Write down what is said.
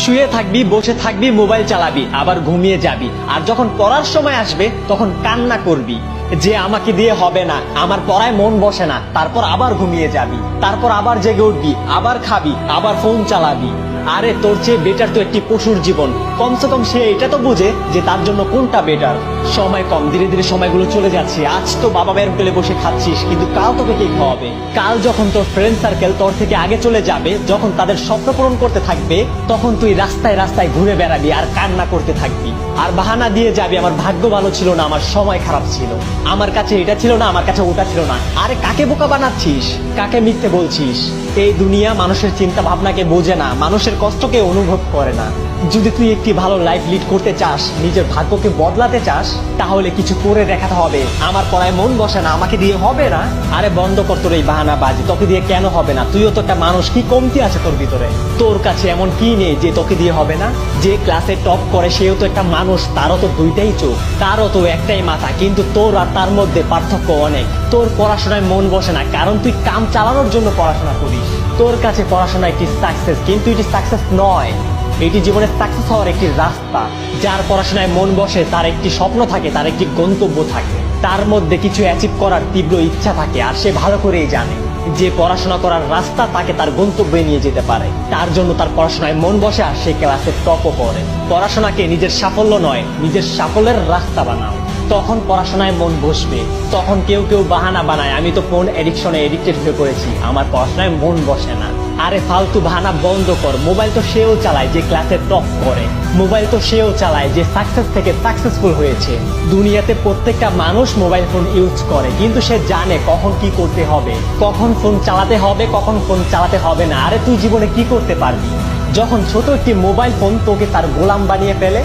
শুয়ে থাকবি, বসে থাকবি, মোবাইল চালাবি, আবার ঘুমিয়ে যাবি। আর যখন পড়ার সময় আসবে তখন কান্না করবি যে আমাকে দিয়ে হবে না, আমার পড়ায় মন বসে না। তারপর আবার ঘুমিয়ে যাবি, তারপর আবার জেগে উঠবি, আবার খাবি, আবার ফোন চালাবি। আরে তোর চেয়ে বেটার তো একটি পশুর জীবন। কমসে কম সে এটা তো বুঝে যে তার জন্য কোনটা বেটার। সময় কম, ধীরে ধীরে সময়গুলো চলে যাচ্ছে। আজ তো বাবা মায়ের হোটেলে বসে খাচ্ছিস, কিন্তু কাল তোকে কে খাওয়াবে? কাল যখন তোর ফ্রেন্ড সার্কেল তোর থেকে আগে চলে যাবে, যখন তাদের স্বপ্ন পূরণ করতে থাকবে, তখন তুই রাস্তায় রাস্তায় ঘুরে বেড়াবি আর কান্না করতে থাকবি। আর বাহানা দিয়ে যাবি আমার ভাগ্য ভালো ছিল না, আমার সময় খারাপ ছিল, আমার কাছে এটা ছিল না, আমার কাছে ওটা ছিল না। আরে কাকে বোকা বানাচ্ছিস? কাকে মিথ্যে বলছিস? এই দুনিয়া মানুষের চিন্তা ভাবনাকে বোঝে না, মানুষের কষ্টকে অনুভব করে না। যদি তুই একটি ভালো লাইফ লিড করতে চাস, নিজের ভাগ্যকে বদলাতে চাস, তাহলে কিছু করে দেখাতে হবে। আমার পড়ায় মন বসে না, আমাকে দিয়ে হবে না। আরে বন্ধ কর তোর এই বাহানা বাজি। তোকে দিয়ে কেন হবে না? তুইও তো একটা মানুষ, কি কমতি আছে তোর ভিতরে? তোর কাছে এমন কি নেই যে তোকে দিয়ে হবে না? যে ক্লাসে টপ করে সেও তো একটা মানুষ, তারও তো দুইটাই চোখ, তারও তো একটাই মাথা, কিন্তু তোর আর তার মধ্যে পার্থক্য অনেক। তোর পড়াশোনায় মন বসে না কারণ তুই কাম চালানোর জন্য পড়াশোনা করিস। তোর কাছে পড়াশোনা একটি সাকসেস, কিন্তু এটি সাকসেস নয়। এটি জীবনে সাকসেস হওয়ার একটি রাস্তা। যার পড়াশোনায় মন বসে তার একটি স্বপ্ন থাকে, তার একটি গন্তব্য থাকে, তার মধ্যে কিছু অ্যাচিভ করার তীব্র ইচ্ছা থাকে। আর সে ভালো করেই জানে যে পড়াশোনা করার রাস্তা তাকে তার গন্তব্যে নিয়ে যেতে পারে। তার জন্য তার পড়াশোনায় মন বসে আর সে ক্লাসে টপও করে। পড়াশোনাকে নিজের সাফল্য নয়, নিজের সাফল্যের রাস্তা বানাও, তখন পড়াশোনায় মন বসবে। তখন কেউ কেউ বাহানা বানায়, আমি তো ফোন এডিকশনে এডিক্টেড হয়ে পড়েছি, আমার পড়াশোনায় মন বসে না। আরে ফালতু বাহানা বন্ধ কর। মোবাইল তো সেও চালায় যে ক্লাসে টপ করে, মোবাইল তো সেও চালায় যে সাকসেস থেকে সাকসেসফুল হয়েছে। দুনিয়াতে প্রত্যেকটা মানুষ মোবাইল ফোন ইউজ করে, কিন্তু সে জানে কখন কি করতে হবে, কখন ফোন চালাতে হবে, কখন ফোন চালাতে হবে না। আরে তুই জীবনে কি করতে পারবি যখন ছোট একটি মোবাইল ফোন তোকে তার গোলাম বানিয়ে ফেলে?